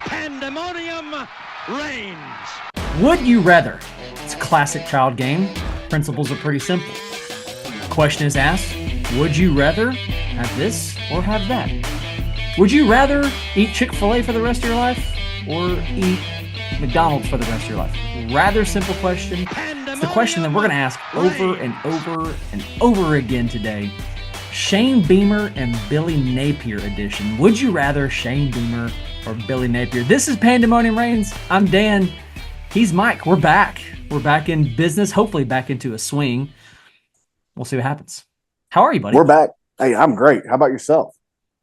Pandemonium reigns. Would you rather? It's a classic child game. Principles are pretty simple. Question is asked, would you rather have this or have that? Would you rather eat Chick-fil-A for the rest of your life or eat McDonald's for the rest of your life? Rather simple question. It's the question that we're going to ask over and over and over again today. Shane Beamer and Billy Napier edition. Would you rather Shane Beamer or Billy Napier? This is Pandemonium Reigns. I'm Dan. He's Mike. We're back. We're back in business, hopefully back into a swing. We'll see what happens. How are you, buddy? We're back. Hey, I'm great. How about yourself?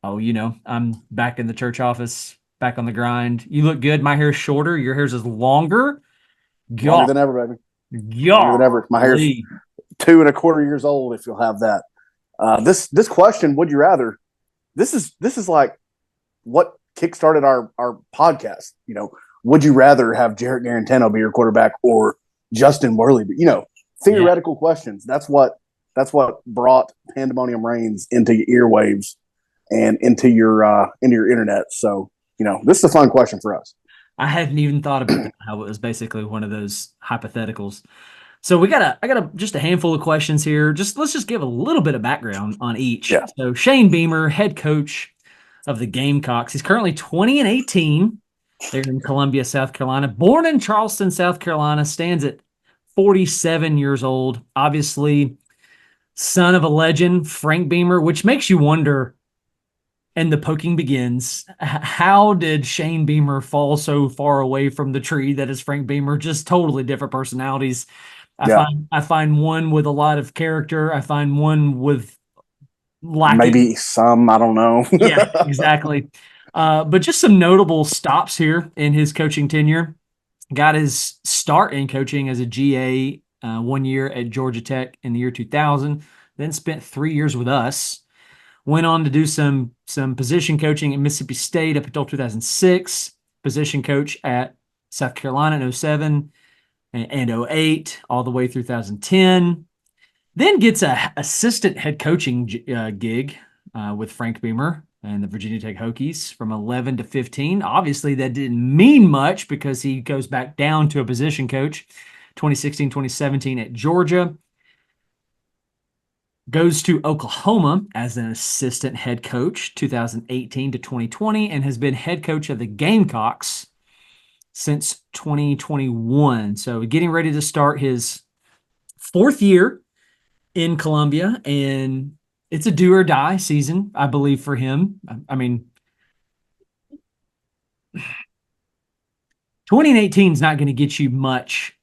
Oh, I'm back in the church office, back on the grind. You look good. My hair's shorter. Your hair's is longer. Longer than ever, baby. Longer than ever. My hair's 2.25 years old, if you'll have that. This question, would you rather? This is like what kickstarted our podcast. Would you rather have Jarrett Garantano be your quarterback or Justin Worley? Theoretical questions. That's what brought Pandemonium Reigns into your earwaves and into your internet. So this is a fun question for us. I hadn't even thought about how it was basically one of those hypotheticals. So I got just a handful of questions here. Let's just give a little bit of background on each. Yeah. So Shane Beamer, head coach of the Gamecocks. He's currently 20-18. They're in Columbia, South Carolina. Born in Charleston, South Carolina. Stands at 47 years old. Obviously, son of a legend, Frank Beamer, which makes you wonder, and the poking begins, how did Shane Beamer fall so far away from the tree that is Frank Beamer? Just totally different personalities. I find one with a lot of character. I find one with lacking. Maybe some, I don't know. Yeah, exactly. But just some notable stops here in his coaching tenure. Got his start in coaching as a GA 1 year at Georgia Tech in the year 2000, then spent 3 years with us. Went on to do some position coaching at Mississippi State up until 2006, position coach at South Carolina in 2007 and 2008, all the way through 2010. Then gets a assistant head coaching gig with Frank Beamer and the Virginia Tech Hokies from 11 to 15. Obviously, that didn't mean much because he goes back down to a position coach, 2016, 2017 at Georgia. Goes to Oklahoma as an assistant head coach, 2018 to 2020, and has been head coach of the Gamecocks since 2021. So getting ready to start his 4th year in Columbia, and it's a do or die season, I believe, for him. I mean, 2018 is not going to get you much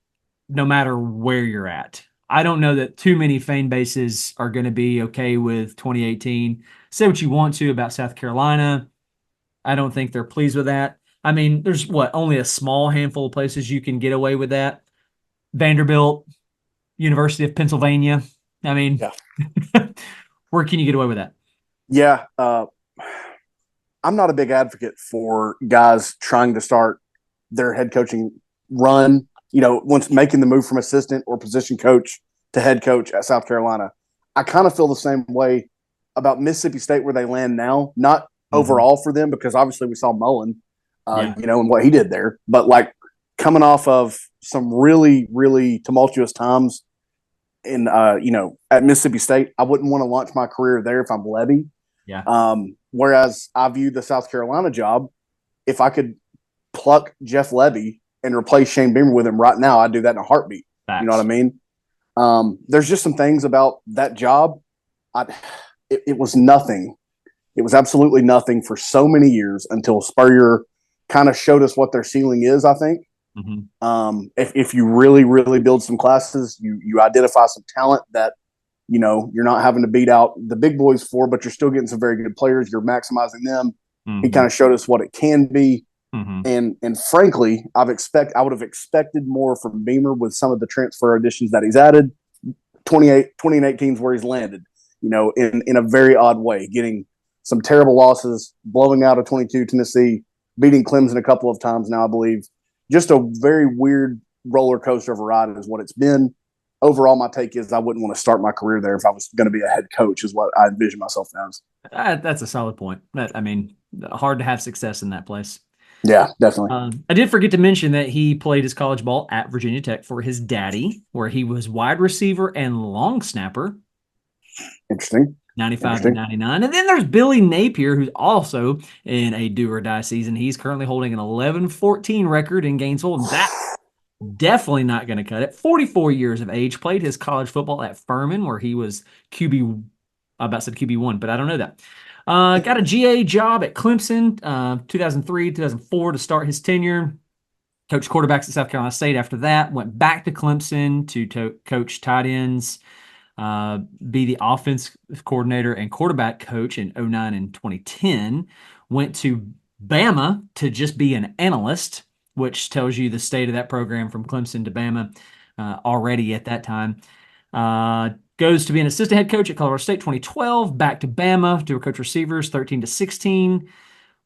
no matter where you're at. I don't know that too many fan bases are going to be okay with 2018. Say what you want to about South Carolina. I don't think they're pleased with that. I mean, there's only a small handful of places you can get away with that. Vanderbilt, University of Pennsylvania. I mean, yeah. Where can you get away with that? Yeah. I'm not a big advocate for guys trying to start their head coaching run, once making the move from assistant or position coach to head coach at South Carolina. I kind of feel the same way about Mississippi State where they land now, not overall for them, because obviously we saw Mullen, and what he did there, but like coming off of some really, really tumultuous times in, at Mississippi State, I wouldn't want to launch my career there if I'm Levy. Yeah. Whereas I view the South Carolina job, if I could pluck Jeff Levy and replace Shane Beamer with him right now, I'd do that in a heartbeat. Facts. You know what I mean? There's just some things about that job. It was nothing. It was absolutely nothing for so many years until Spurrier kind of showed us what their ceiling is, I think. Mm-hmm. If you really, really build some classes, you identify some talent that, you're not having to beat out the big boys for, but you're still getting some very good players. You're maximizing them. Mm-hmm. He kind of showed us what it can be. Mm-hmm. And frankly, I would have expected more from Beamer with some of the transfer additions that he's added. 2018 is where he's landed, in a very odd way, getting some terrible losses, blowing out a 22 Tennessee, beating Clemson a couple of times now, I believe. Just a very weird roller coaster of a ride is what it's been. overall, my take is I wouldn't want to start my career there if I was going to be a head coach, is what I envision myself as. That's a solid point. I mean, hard to have success in that place. Yeah, definitely. I did forget to mention that he played his college ball at Virginia Tech for his daddy, where he was wide receiver and long snapper. Interesting. 95 to 99. And then there's Billy Napier, who's also in a do-or-die season. He's currently holding an 11-14 record in Gainesville. That's definitely not going to cut it. 44 years of age. Played his college football at Furman, where he was QB, I about said QB1, but I don't know that. Got a GA job at Clemson, 2003, 2004 to start his tenure. Coached quarterbacks at South Carolina State after that. Went back to Clemson to coach tight ends, be the offense coordinator and quarterback coach in 2009 and 2010. Went to Bama to just be an analyst, which tells you the state of that program from Clemson to Bama already at that time. Goes to be an assistant head coach at Colorado State 2012, back to Bama to coach receivers 13 to 16.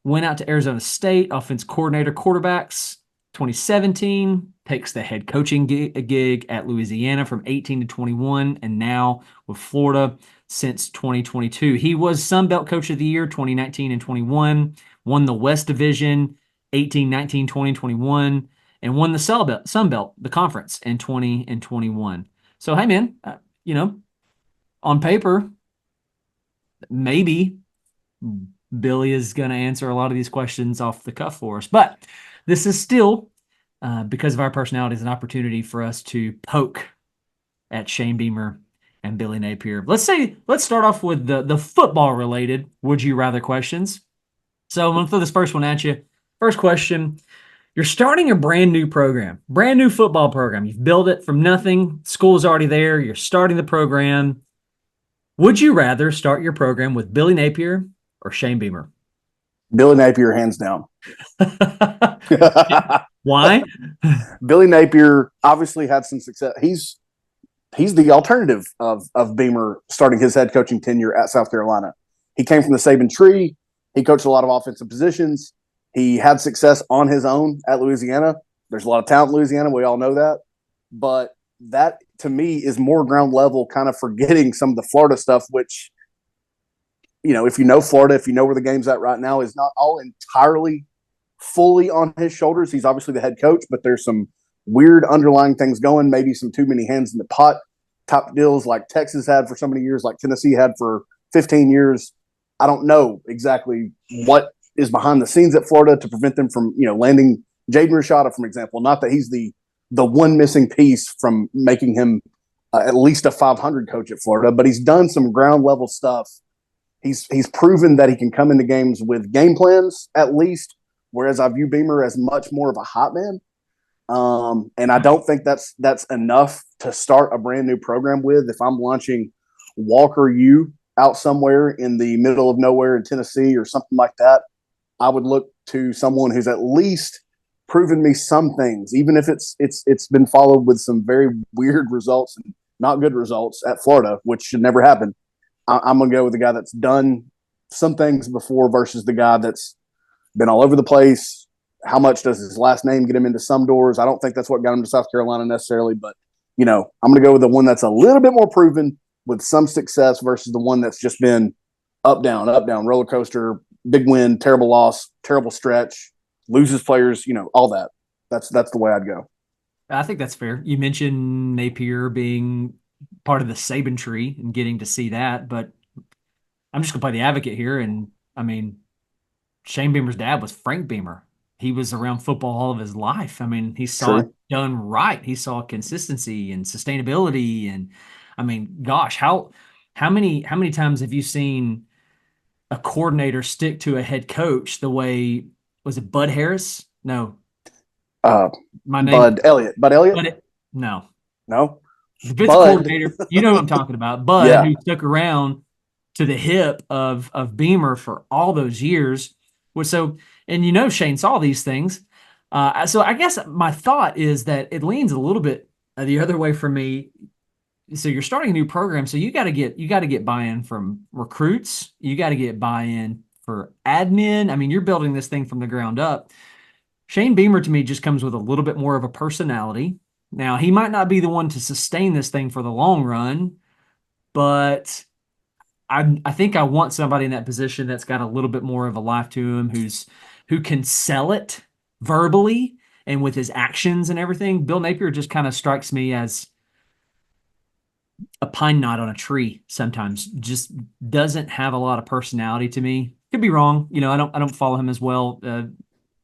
Went out to Arizona State, offense coordinator quarterbacks 2017, takes the head coaching gig at Louisiana from 18 to 21, and now with Florida since 2022. He was Sun Belt Coach of the Year 2019 and 21, won the West Division 18, 19, 20, 21, and won the Sun Belt, the conference, in 20 and 21. So, hey, man, on paper, maybe Billy is going to answer a lot of these questions off the cuff for us. But this is still, because of our personalities, an opportunity for us to poke at Shane Beamer and Billy Napier. Let's start off with the football-related would you rather questions. So I'm going to throw this first one at you. First question. You're starting a brand new program, brand new football program. You've built it from nothing. School's already there. You're starting the program. Would you rather start your program with Billy Napier or Shane Beamer? Billy Napier, hands down. Why? Billy Napier obviously had some success. He's the alternative of Beamer starting his head coaching tenure at South Carolina. He came from the Saban tree. He coached a lot of offensive positions. He had success on his own at Louisiana. There's a lot of talent in Louisiana. We all know that. But that, to me, is more ground level, kind of forgetting some of the Florida stuff, which, if you know Florida, if you know where the game's at right now, is not all entirely fully on his shoulders. He's obviously the head coach, but there's some weird underlying things going, maybe some too many hands in the pot type deals like Texas had for so many years, like Tennessee had for 15 years. I don't know exactly what is behind the scenes at Florida to prevent them from, landing Jaden Rashada, for example. Not that he's the one missing piece from making him at least a 500 coach at Florida, but he's done some ground level stuff. He's proven that he can come into games with game plans at least, whereas I view Beamer as much more of a hot man. And I don't think that's enough to start a brand new program with. If I'm launching Walker U out somewhere in the middle of nowhere in Tennessee or something like that, I would look to someone who's at least proven me some things, even if it's been followed with some very weird results and not good results at Florida, which should never happen. I'm going to go with the guy that's done some things before versus the guy that's been all over the place. How much does his last name get him into some doors? I don't think that's what got him to South Carolina necessarily, but, I'm going to go with the one that's a little bit more proven with some success versus the one that's just been up, down, roller coaster, big win, terrible loss, terrible stretch, loses players, all that. That's the way I'd go. I think that's fair. You mentioned Napier being part of the Saban tree and getting to see that, but I'm just going to play the advocate here. And I mean, Shane Beamer's dad was Frank Beamer. He was around football all of his life. I mean, he saw it done right. He saw consistency and sustainability. And I mean, gosh, how many times have you seen a coordinator stick to a head coach the way, was it Bud Harris? No. My name Bud Elliott. No. Defensive coordinator, you know what I'm talking about. Bud, who stuck around to the hip of Beamer for all those years. And Shane saw these things. So I guess my thought is that it leans a little bit the other way for me. So you're starting a new program, so you got to get buy-in from recruits. You got to get buy-in for admin. I mean, you're building this thing from the ground up. Shane Beamer to me just comes with a little bit more of a personality, Now, he might not be the one to sustain this thing for the long run, but I think I want somebody in that position that's got a little bit more of a life to him, who can sell it verbally and with his actions and everything. Bill Napier just kind of strikes me as a pine knot on a tree sometimes. Just doesn't have a lot of personality to me. Could be wrong. I don't follow him as well,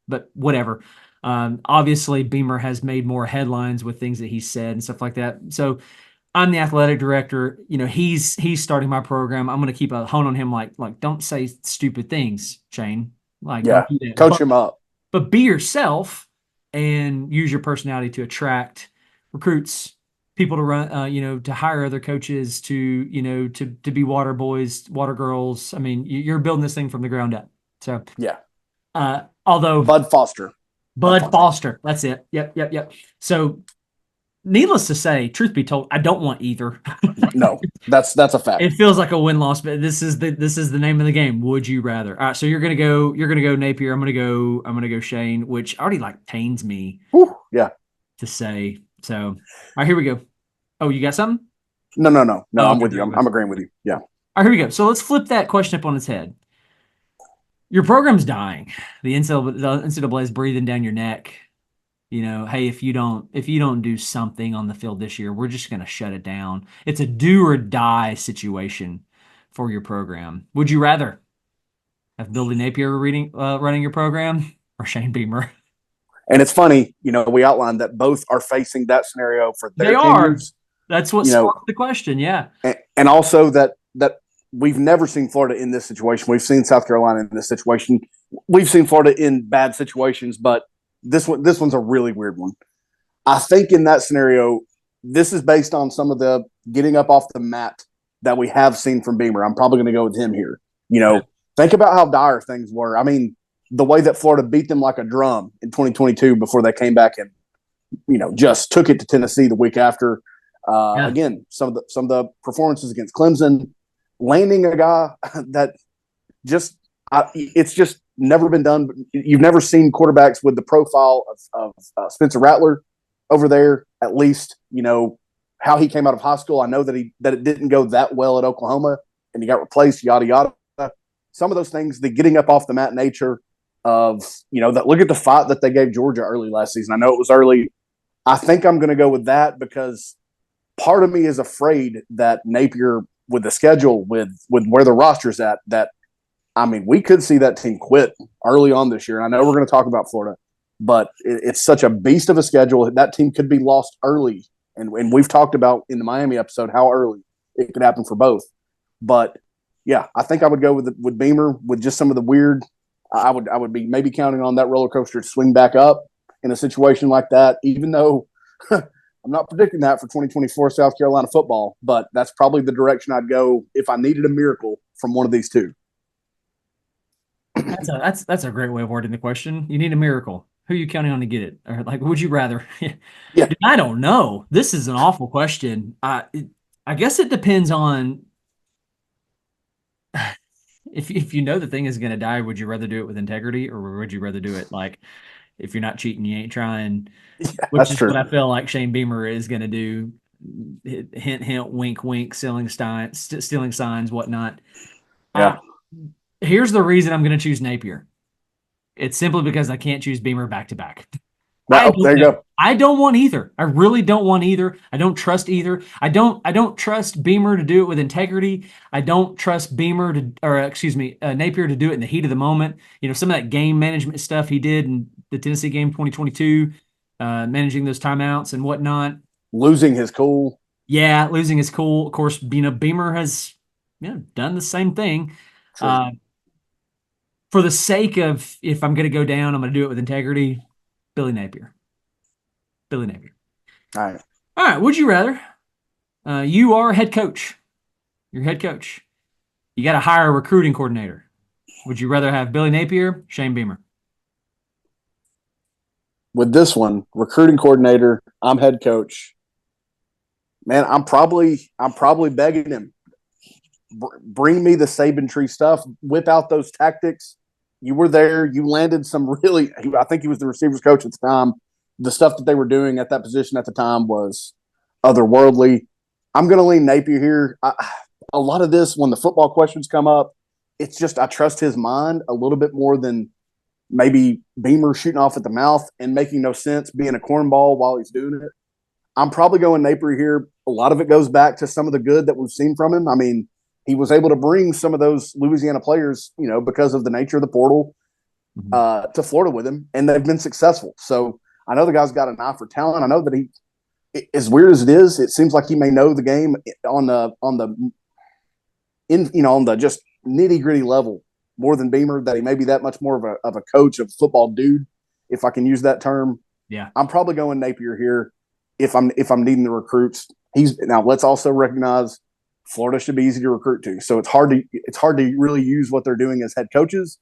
but whatever. Obviously, Beamer has made more headlines with things that he said and stuff like that. So I'm the athletic director. He's starting my program. I'm going to keep a hone on him. Like, don't say stupid things, Shane. Like, Yeah, don't do that. coach him up. But be yourself and use your personality to attract recruits, people to run, to hire other coaches, to be water boys, water girls. I mean, you're building this thing from the ground up. So yeah. Although Bud Foster. That's it. Yep. So needless to say, truth be told, I don't want either. No, that's a fact. It feels like a win-loss, but this is the name of the game. Would you rather? All right, so you're gonna go Napier. I'm gonna go Shane, which already pains me. Whew, yeah. To say. So, all right, here we go. Oh, you got something? No. Oh, I'm with you. I'm agreeing with you. Yeah. All right, here we go. So let's flip that question up on its head. Your program's dying. The NCAA is breathing down your neck. Hey, if you don't do something on the field this year, we're just going to shut it down. It's a do or die situation for your program. Would you rather have Billy Napier running your program or Shane Beamer? And it's funny, we outlined that both are facing that scenario for their tenures. That's what sparked the question, yeah. And also that we've never seen Florida in this situation. We've seen South Carolina in this situation. We've seen Florida in bad situations, but this one's a really weird one. I think in that scenario, this is based on some of the getting up off the mat that we have seen from Beamer. I'm probably going to go with him here. Think about how dire things were. I mean, the way that Florida beat them like a drum in 2022 before they came back and, just took it to Tennessee the week after. Again, some of the performances against Clemson, landing a guy that it's just never been done. You've never seen quarterbacks with the profile of Spencer Rattler over there. At least how he came out of high school. I know that it didn't go that well at Oklahoma, and he got replaced. Yada yada. Some of those things, the getting up off the mat nature of that. Look at the fight that they gave Georgia early last season. I know it was early. I think I'm going to go with that because part of me is afraid that Napier, with the schedule, with where the roster's at, that we could see that team quit early on this year. And I know we're going to talk about Florida, but it's such a beast of a schedule. That team could be lost early. And we've talked about in the Miami episode how early it could happen for both. But yeah, I think I would go with Beamer with just some of the weird. I would be maybe counting on that roller coaster to swing back up in a situation like that, even though I'm not predicting that for 2024 South Carolina football, but that's probably the direction I'd go if I needed a miracle from one of these two. That's a great way of wording the question. You need a miracle. Who are you counting on to get it? Or would you rather? Yeah. Dude, I don't know. This is an awful question. I guess it depends on if you know the thing is going to die. Would you rather do it with integrity, or would you rather do it if you're not cheating, you ain't trying? Yeah, which is true. what I feel like Shane Beamer is going to do. Hint, hint, wink, wink, stealing signs, whatnot. Yeah. Here's the reason I'm going to choose Napier. It's simply because I can't choose Beamer back to back. There you go. I don't want either. I really don't want either. I don't trust either. I don't trust Beamer to do it with integrity. I don't trust Napier to do it in the heat of the moment. Some of that game management stuff he did in the Tennessee game 2022, managing those timeouts and whatnot. Losing his cool. Yeah, losing his cool. Of course, Beamer has done the same thing. For the sake of, if I'm going to go down, I'm going to do it with integrity. Billy Napier. All right. Would you rather? You are head coach. You're head coach. You got to hire a recruiting coordinator. Would you rather have Billy Napier, Shane Beamer? With this one, recruiting coordinator, I'm head coach. Man, I'm probably begging him. Bring me the Saban tree stuff. Whip out those tactics. You were there. You landed some really. I think he was the receivers coach at the time. the stuff that they were doing at that position at the time was otherworldly. I'm going to lean Napier here. A lot of this, when the football questions come up, it's just I trust his mind a little bit more than maybe Beamer shooting off at the mouth and making no sense, being a cornball while he's doing it. I'm probably going Napier here. A lot of it goes back to some of the good that we've seen from him. I mean, he was able to bring some of those Louisiana players, because of the nature of the portal, to Florida with him, and they've been successful. So I know the guy's got an eye for talent. I know that as weird as it is, it seems like he may know the game on the just nitty gritty level more than Beamer. That he may be that much more of a coach, of football dude, if I can use that term. Yeah, I'm probably going Napier here if I'm needing the recruits. Now let's also recognize Florida should be easy to recruit to. So it's hard to really use what they're doing as head coaches.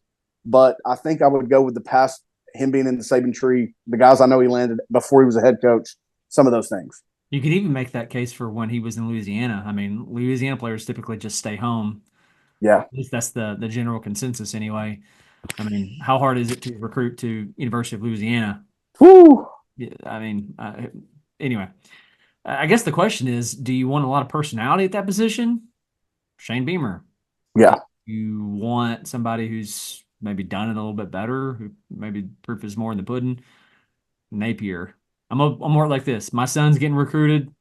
But I think I would go with the past, him being in the Saban tree, the guys I know he landed before he was a head coach, some of those things. You could even make that case for when he was in Louisiana. I mean, Louisiana players typically just stay home. Yeah. At least that's the general consensus anyway. I mean, how hard is it to recruit to University of Louisiana? Whew. Yeah, I mean, anyway, I guess the question is, do you want a lot of personality at that position? Shane Beamer. Yeah. You want somebody who's maybe done it a little bit better, who maybe proof is more in the pudding? Napier. I'm more like this. My son's getting recruited.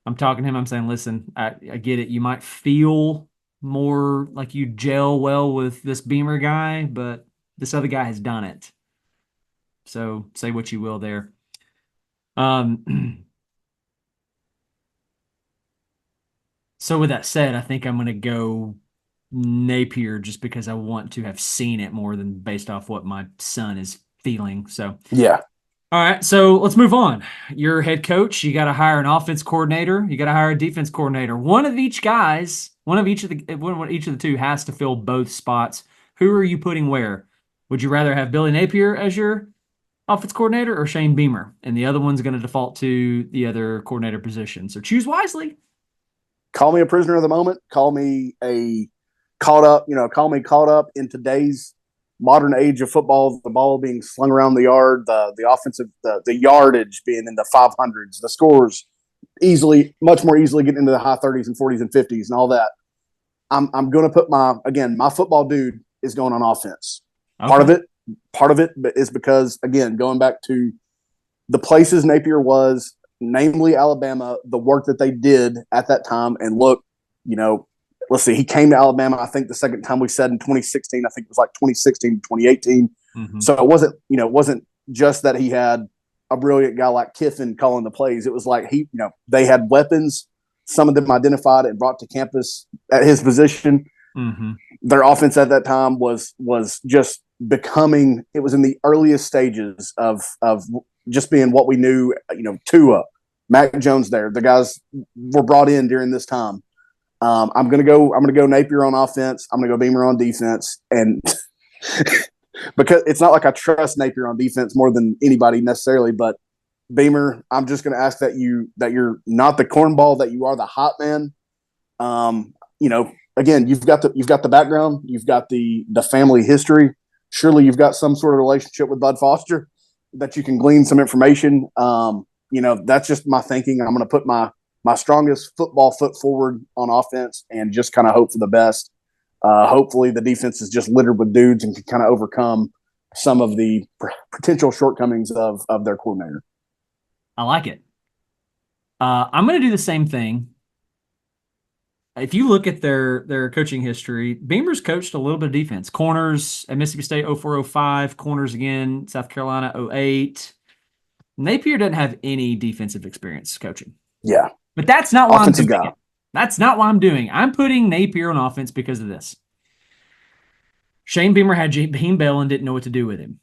I'm talking to him. I'm saying, listen, I get it. You might feel more like you gel well with this Beamer guy, but this other guy has done it. So say what you will there. So with that said, I think I'm going to go Napier just because I want to have seen it more than based off what my son is feeling. So yeah. All right, so let's move on. You're head coach. You got to hire an offense coordinator. You got to hire a defense coordinator. One of each of the two has to fill both spots. Who are you putting where? Would you rather have Billy Napier as your offense coordinator or Shane Beamer? And the other one's going to default to the other coordinator position. So choose wisely. Call me a prisoner of the moment. Call me caught up in today's modern age of football, the ball being slung around the yard, the offensive, the yardage being in the 500s, the scores much more easily getting into the high 30s and 40s and 50s and all that. I'm going to put my football dude is going on offense. Okay. Part of it is because, again, going back to the places Napier was, namely Alabama, the work that they did at that time, and look, let's see, he came to Alabama, I think the second time we said in 2016, I think it was like 2016 to 2018. Mm-hmm. So it wasn't just that he had a brilliant guy like Kiffin calling the plays. It was like they had weapons, some of them identified and brought to campus at his position. Mm-hmm. Their offense at that time was just becoming, it was in the earliest stages of just being what we knew, Tua, Mac Jones there. The guys were brought in during this time. I'm gonna go Napier on offense. I'm gonna go Beamer on defense, and because it's not like I trust Napier on defense more than anybody necessarily, but Beamer, I'm just gonna ask that you're not the cornball, that you are the hot man. Again, you've got the background, you've got the family history. Surely you've got some sort of relationship with Bud Foster that you can glean some information. That's just my thinking. I'm gonna put my strongest football foot forward on offense and just kind of hope for the best. Hopefully the defense is just littered with dudes and can kind of overcome some of the potential shortcomings of their coordinator. I like it. I'm going to do the same thing. If you look at their coaching history, Beamer's coached a little bit of defense. Corners at Mississippi State 04-05, corners again, South Carolina 08. Napier doesn't have any defensive experience coaching. Yeah. But that's not why offensive I'm doing guy. it. That's not why I'm doing it. I'm putting Napier on offense because of this. Shane Beamer had Jaheim Bell and didn't know what to do with him.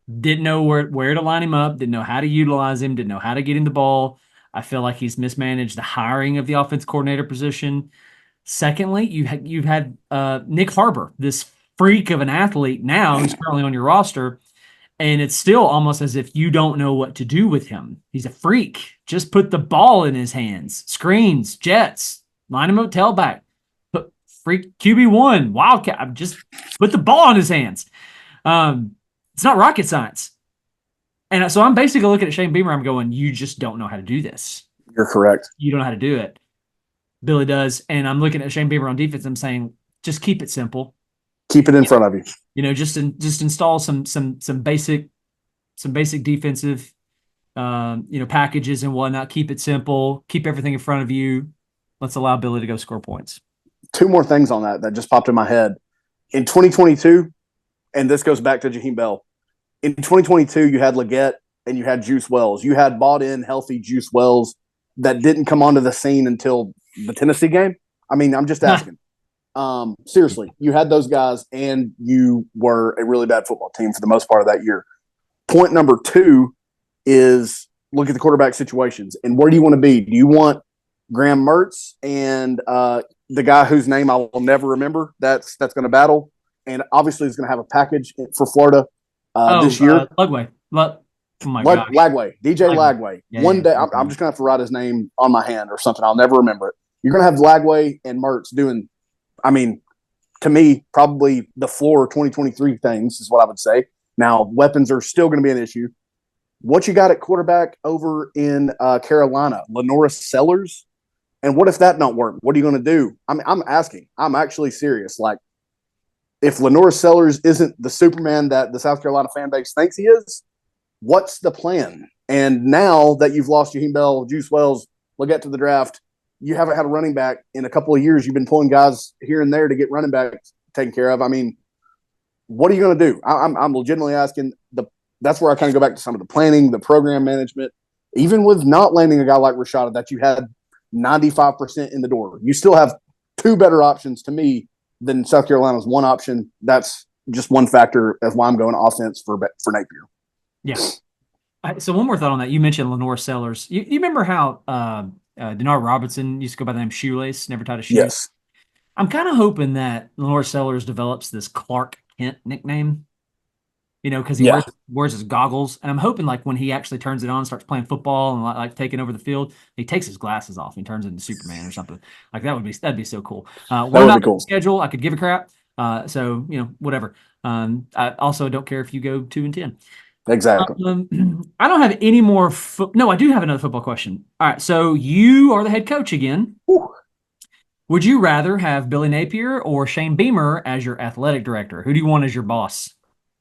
Didn't know where to line him up, didn't know how to utilize him, didn't know how to get him the ball. I feel like he's mismanaged the hiring of the offense coordinator position. Secondly, you've had Nick Harbor, this freak of an athlete now who's currently on your roster. And it's still almost as if you don't know what to do with him. He's a freak. Just put the ball in his hands. Screens, jets, line him up tailback. Put freak QB1, Wildcat. Just put the ball in his hands. It's not rocket science. And so I'm basically looking at Shane Beamer. I'm going, you just don't know how to do this. You're correct. You don't know how to do it. Billy does. And I'm looking at Shane Beamer on defense. I'm saying, just keep it simple. Keep it in front of you. You know, just install some basic defensive, packages and whatnot. Keep it simple. Keep everything in front of you. Let's allow Billy to go score points. 2 more things on that just popped in my head. In 2022, and this goes back to Jaheim Bell. In 2022, you had Leggett and you had Juice Wells. You had bought-in, healthy Juice Wells that didn't come onto the scene until the Tennessee game. I mean, I'm just asking. Seriously, you had those guys, and you were a really bad football team for the most part of that year. Point number 2 is look at the quarterback situations. And where do you want to be? Do you want Graham Mertz and the guy whose name I will never remember that's going to battle? And obviously is going to have a package for Florida this year. Lagway. Lagway. DJ Lagway. Yeah, One day, I'm just going to have to write his name on my hand or something. I'll never remember it. You're going to have Lagway and Mertz doing, I mean, to me, probably the floor 2023 things is what I would say. Now, weapons are still going to be an issue. What you got at quarterback over in Carolina? Lenoris Sellers? And what if that don't work? What are you going to do? I'm asking. I'm actually serious. Like, if Lenoris Sellers isn't the Superman that the South Carolina fan base thinks he is, what's the plan? And now that you've lost Jaheim Bell, Juice Wells, Leggett to the draft, you haven't had a running back in a couple of years. You've been pulling guys here and there to get running backs taken care of. I mean, what are you going to do? I'm legitimately asking. That's where I kind of go back to some of the planning, the program management, even with not landing a guy like Rashada that you had 95% in the door. You still have 2 better options to me than South Carolina's one option. That's just one factor of why I'm going offense for Napier. Yeah. So one more thought on that. You mentioned Lenore Sellers. You remember how Denard Robinson used to go by the name Shoelace, never tied a shoe? Yes. I'm kind of hoping that Lenore Sellers develops this Clark Kent nickname, because he wears his goggles. And I'm hoping, like, when he actually turns it on and starts playing football and like taking over the field, he takes his glasses off and turns into Superman or something. Like, that'd be so cool. What about the schedule? I could give a crap. So, whatever. I also don't care if you go 2-10. Exactly. I don't have any more. No, I do have another football question. All right. So you are the head coach again. Whew. Would you rather have Billy Napier or Shane Beamer as your athletic director? Who do you want as your boss?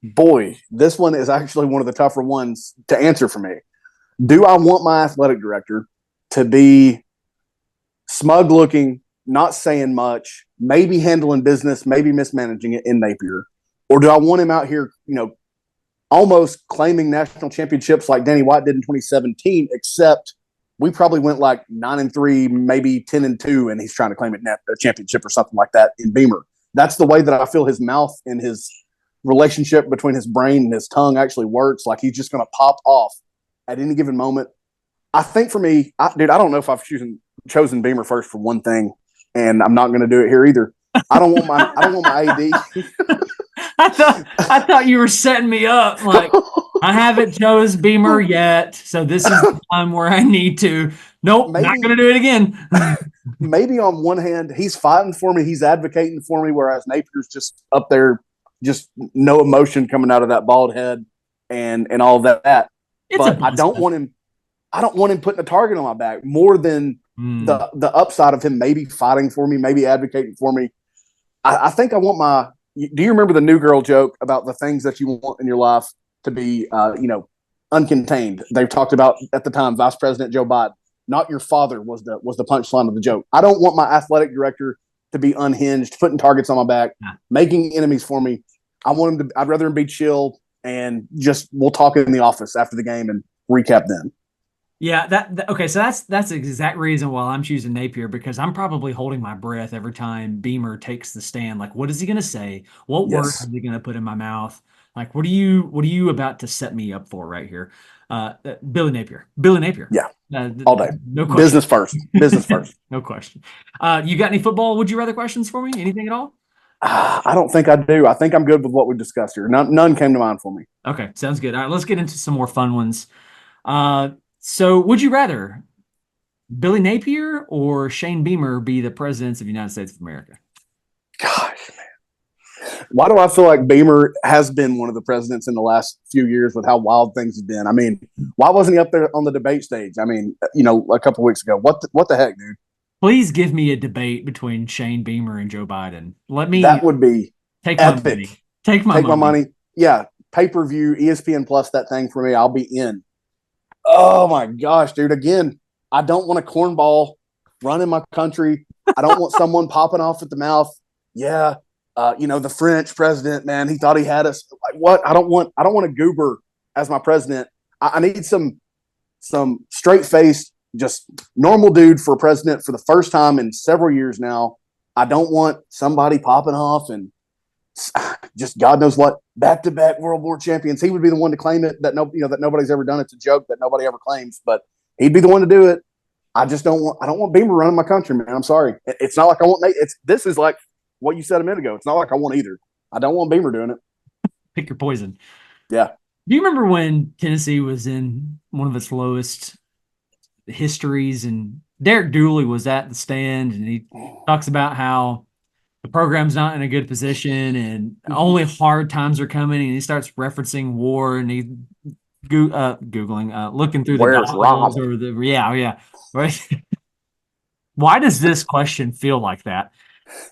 Boy, this one is actually one of the tougher ones to answer for me. Do I want my athletic director to be smug looking, not saying much, maybe handling business, maybe mismanaging it in Napier? Or do I want him out here, almost claiming national championships like Danny White did in 2017, except we probably went like 9-3, maybe 10-2, and he's trying to claim a championship or something like that in Beamer. That's the way that I feel his mouth and his relationship between his brain and his tongue actually works. Like, he's just going to pop off at any given moment. I think for me, I don't know if I've chosen Beamer first for one thing, and I'm not going to do it here either. I don't want my AD. I thought you were setting me up. Like, I haven't chose Beamer yet, so this is the time where I need to. Nope, not going to do it again. Maybe on one hand, he's fighting for me, he's advocating for me, whereas Napier's just up there, just no emotion coming out of that bald head and all of that. But I don't want him putting a target on my back more than the upside of him maybe fighting for me, maybe advocating for me. I think I want do you remember the New Girl joke about the things that you want in your life to be, uncontained? They've talked about at the time Vice President Joe Biden. Not your father was the punchline of the joke. I don't want my athletic director to be unhinged, putting targets on my back, making enemies for me. I'd rather him be chill and just we'll talk in the office after the game and recap then. Yeah, okay. So that's the exact reason why I'm choosing Napier, because I'm probably holding my breath every time Beamer takes the stand. Like, what is he going to say? What words is he going to put in my mouth? Like, what are you about to set me up for right here? Billy Napier. Yeah, all day. No question. Business first. Business first. No question. You got any football would you rather questions for me? Anything at all? I don't think I do. I think I'm good with what we discussed here. None came to mind for me. Okay, sounds good. All right, let's get into some more fun ones. So would you rather Billy Napier or Shane Beamer be the presidents of the United States of America? Gosh, man. Why do I feel like Beamer has been one of the presidents in the last few years with how wild things have been? I mean, why wasn't he up there on the debate stage? I mean, a couple of weeks ago. What the heck, dude? Please give me a debate between Shane Beamer and Joe Biden. Let me That would be take my epic. money. Take my money. Yeah, pay-per-view, ESPN Plus, that thing for me. I'll be in. Oh my gosh, dude! Again, I don't want a cornball running my country. I don't want someone popping off at the mouth. Yeah, the French president, man, he thought he had us. Like, what? I don't want a goober as my president. I need some straight-faced, just normal dude for president for the first time in several years now. I don't want somebody popping off and just God knows what, back-to-back World War champions. He would be the one to claim it. That nobody's ever done. It's a joke that nobody ever claims, but he'd be the one to do it. I don't want Beamer running my country, man. I'm sorry. It's not like I want Nate. This is like what you said a minute ago. It's not like I want either. I don't want Beamer doing it. Pick your poison. Yeah. Do you remember when Tennessee was in one of its lowest histories and Derek Dooley was at the stand and he talks about how the program's not in a good position and only hard times are coming, and he starts referencing war and he Googling, looking through Where's the Rob? or yeah. Right. Why does this question feel like that?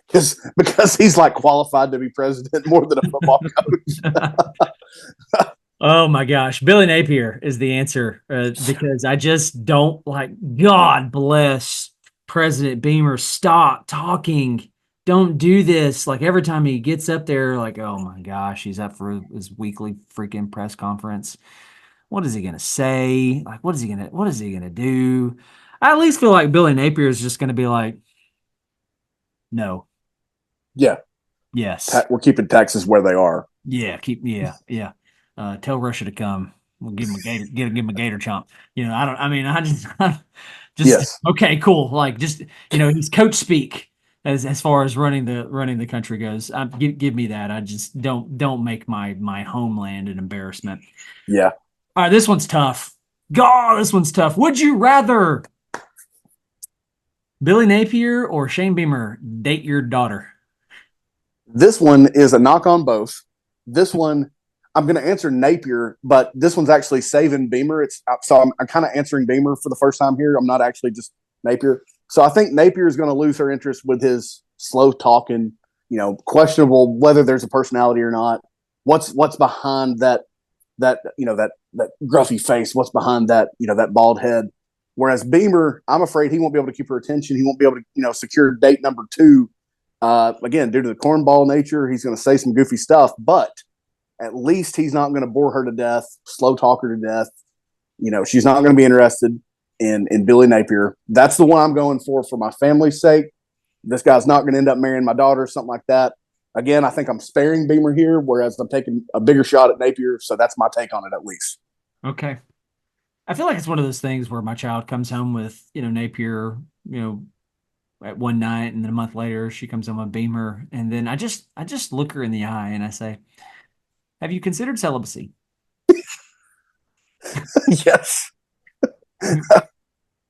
Because he's like qualified to be president more than a football coach. Oh my gosh. Billy Napier is the answer because I just don't like, God bless President Beamer. Stop talking. Don't do this. Like every time he gets up there, like, oh my gosh, he's up for his weekly freaking press conference. What is he going to say? Like, what is he going to do? I at least feel like Billy Napier is just going to be like, no. Yeah. Yes. We're keeping taxes where they are. Yeah. Yeah. Tell Russia to come. We'll give him a gator, give him a gator chomp. I just yes. Okay, cool. Like just, he's coach speak as far as running the country goes. Give me that. I just don't make my homeland an embarrassment. Yeah. All right, this one's tough. God, this one's tough. Would you rather Billy Napier or Shane Beamer date your daughter? This one is a knock on both. This one, I'm going to answer Napier, but this one's actually saving Beamer. I'm kind of answering Beamer for the first time here. I'm not actually just Napier. So I think Napier is going to lose her interest with his slow talking, questionable whether there's a personality or not. What's behind that gruffy face? What's behind that bald head? Whereas Beamer, I'm afraid he won't be able to keep her attention. He won't be able to secure date number 2. Again, due to the cornball nature, he's going to say some goofy stuff, but at least he's not going to bore her to death, slow talk her to death. She's not going to be interested in Billy Napier. That's the one I'm going for my family's sake. This guy's not going to end up marrying my daughter, something like that. Again, I think I'm sparing Beamer here, whereas I'm taking a bigger shot at Napier. So that's my take on it, at least. Okay. I feel like it's one of those things where my child comes home with, Napier, at one night, and then a month later she comes home with Beamer, and then I just look her in the eye and I say, have you considered celibacy? Yes.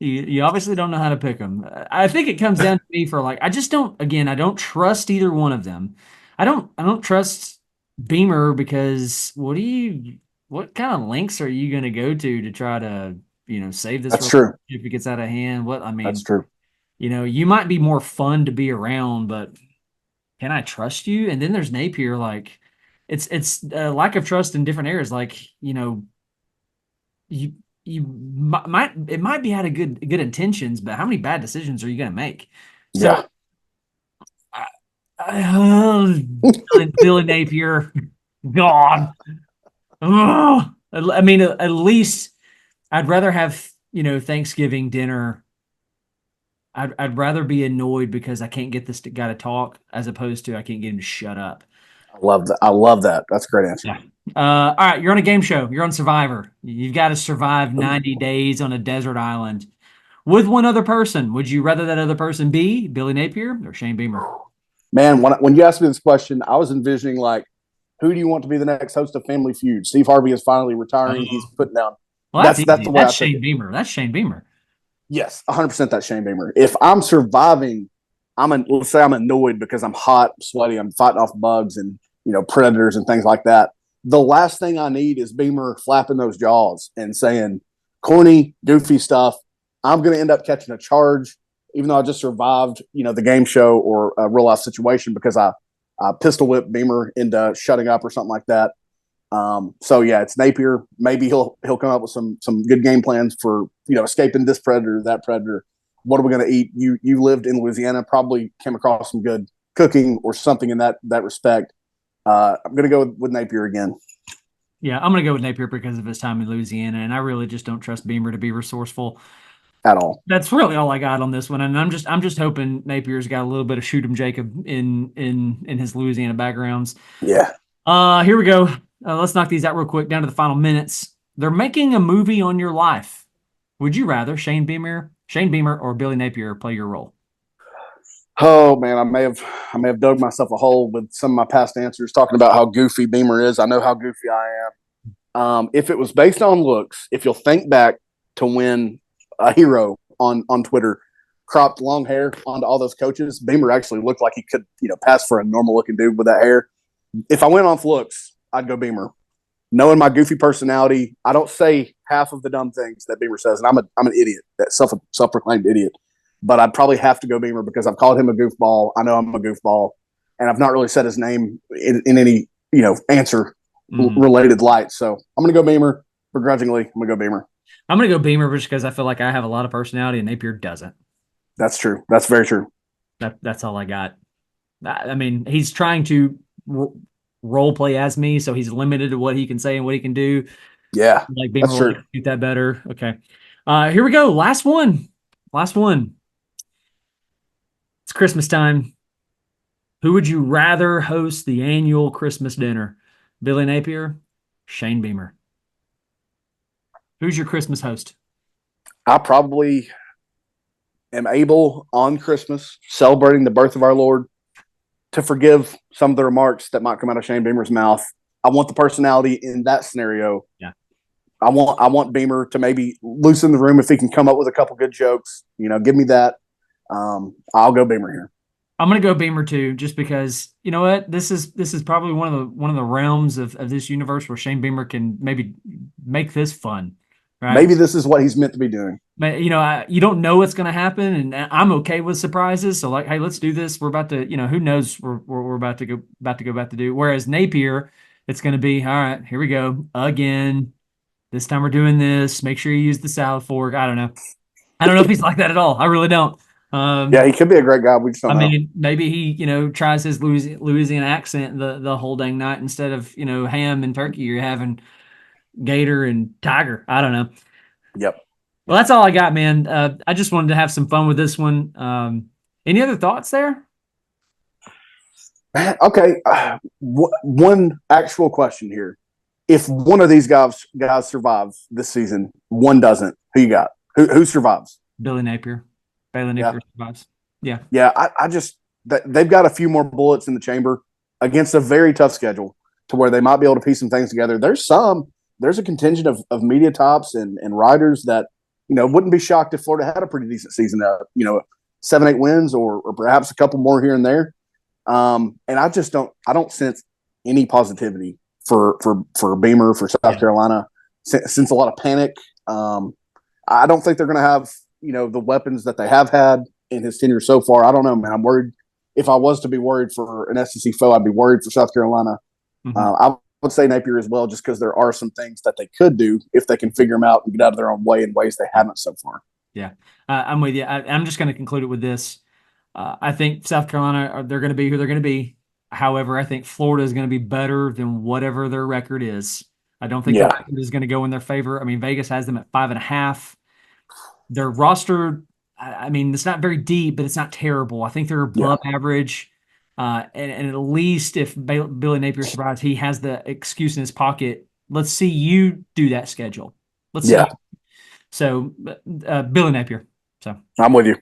You obviously don't know how to pick them. I think it comes down to me for like, I don't trust either one of them. I don't trust Beamer because what kind of lengths are you going to go to try to, save this That's true. if it gets out of hand? That's true. You might be more fun to be around, but can I trust you? And then there's Napier, like it's lack of trust in different areas. Like, you might be out of good intentions, but how many bad decisions are you going to make? So, Billy Napier, God. I mean, at least I'd rather have Thanksgiving dinner. I'd rather be annoyed because I can't get this guy to talk as opposed to I can't get him to shut up. I love that. That's a great answer. Yeah. All right, you're on a game show. You're on Survivor. You've got to survive 90 days on a desert island with one other person. Would you rather that other person be Billy Napier or Shane Beamer? Man, when you asked me this question, I was envisioning like, who do you want to be the next host of Family Feud? Steve Harvey is finally retiring. He's putting down. Well, that's the way. That's Shane Beamer. That's Shane Beamer. Yes, 100%. That's Shane Beamer. If I'm surviving, let's say I'm annoyed because I'm hot, sweaty, I'm fighting off bugs and predators and things like that. The last thing I need is Beamer flapping those jaws and saying corny, goofy stuff. I'm going to end up catching a charge, even though I just survived, the game show or a real life situation because I pistol whipped Beamer into shutting up or something like that. So yeah, it's Napier. Maybe he'll come up with some good game plans for escaping this predator, that predator. What are we going to eat? You lived in Louisiana, probably came across some good cooking or something in that respect. I'm going to go with Napier again. Yeah, I'm going to go with Napier because of his time in Louisiana, and I really just don't trust Beamer to be resourceful at all. That's really all I got on this one, and I'm just hoping Napier's got a little bit of shoot 'em Jacob in his Louisiana backgrounds. Yeah. Here we go. Let's knock these out real quick. Down to the final minutes. They're making a movie on your life. Would you rather Shane Beamer, or Billy Napier play your role? Oh man, I may have dug myself a hole with some of my past answers talking about how goofy Beamer is. I know how goofy I am. If it was based on looks, if you'll think back to when a hero on Twitter cropped long hair onto all those coaches, Beamer actually looked like he could pass for a normal looking dude with that hair. If I went off looks, I'd go Beamer. Knowing my goofy personality, I don't say half of the dumb things that Beamer says, and I'm an idiot, that self-proclaimed idiot. But I'd probably have to go Beamer because I've called him a goofball. I know I'm a goofball, and I've not really said his name in any answer related light. So I'm going to go Beamer. Begrudgingly, I'm going to go Beamer. I'm going to go Beamer just because I feel like I have a lot of personality and Napier doesn't. That's true. That's very true. That's all I got. I mean, he's trying to role play as me, so he's limited to what he can say and what he can do. Yeah, like Beamer will execute that better. Okay, here we go. Last one. It's Christmas time. Who would you rather host the annual Christmas dinner? Billy Napier, Shane Beamer. Who's your Christmas host? I probably am able on Christmas, celebrating the birth of our Lord, to forgive some of the remarks that might come out of Shane Beamer's mouth. I want the personality in that scenario. Yeah. I want Beamer to maybe loosen the room if he can come up with a couple good jokes. Give me that. I'll go Beamer here. I'm going to go Beamer too, just because you know what, this is probably one of the realms of this universe where Shane Beamer can maybe make this fun. Right? Maybe this is what he's meant to be doing. But you don't know what's going to happen, and I'm okay with surprises. So hey, let's do this. We're about to, who knows? We're about to go do. Whereas Napier, it's going to be all right. Here we go again. This time we're doing this. Make sure you use the salad fork. I don't know if he's like that at all. I really don't. Yeah, he could be a great guy. We just don't know. I mean, maybe he tries his Louisiana accent the whole dang night instead of ham and turkey. You're having gator and tiger. I don't know. Yep. Well, that's all I got, man. I just wanted to have some fun with this one. Any other thoughts there? Okay. One actual question here. If one of these guys survives this season, one doesn't, who you got? Who survives? Billy Napier. Bailey Napier survives. Yeah. Yeah. I just they've got a few more bullets in the chamber against a very tough schedule to where they might be able to piece some things together. There's a contingent of media tops and writers that wouldn't be shocked if Florida had a pretty decent season. 7-8 wins or perhaps a couple more here and there. And I don't sense any positivity for Beamer, for South Carolina, since a lot of panic. I don't think they're going to have the weapons that they have had in his tenure so far. I don't know, man. I'm worried. If I was to be worried for an SEC foe, I'd be worried for South Carolina. Mm-hmm. I would say Napier as well, just because there are some things that they could do if they can figure them out and get out of their own way in ways they haven't so far. Yeah, I'm with you. I'm just going to conclude it with this. I think South Carolina, they're going to be who they're going to be. However, I think Florida is going to be better than whatever their record is. I don't think their record is going to go in their favor. I mean, Vegas has them at 5.5. Their roster, I mean, it's not very deep, but it's not terrible. I think they're above average. And at least if Billy Napier survives, he has the excuse in his pocket. Let's see you do that schedule. Let's see. So, Billy Napier. So I'm with you.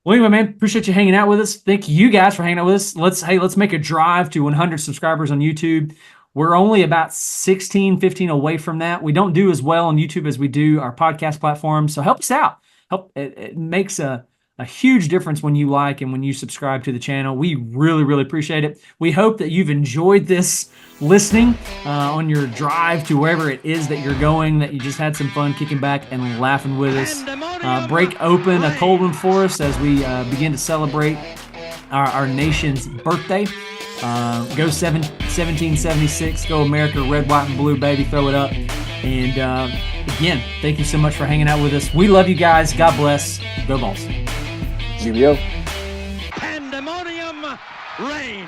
Well, anyway, man, appreciate you hanging out with us. Thank you guys for hanging out with us. Let's make a drive to 100 subscribers on YouTube. We're only about 16, 15 away from that. We don't do as well on YouTube as we do our podcast platform. So help us out. It makes a a huge difference when you like and when you subscribe to the channel. We really, really appreciate it. We hope that you've enjoyed this listening on your drive to wherever it is that you're going, that you just had some fun kicking back and laughing with us. Break open a cold one for us as we begin to celebrate our nation's birthday. Go 1776, go America, red, white, and blue, baby, throw it up. And again, thank you so much for hanging out with us. We love you guys. God bless. Go Vols. GBO. Pandemonium reigns.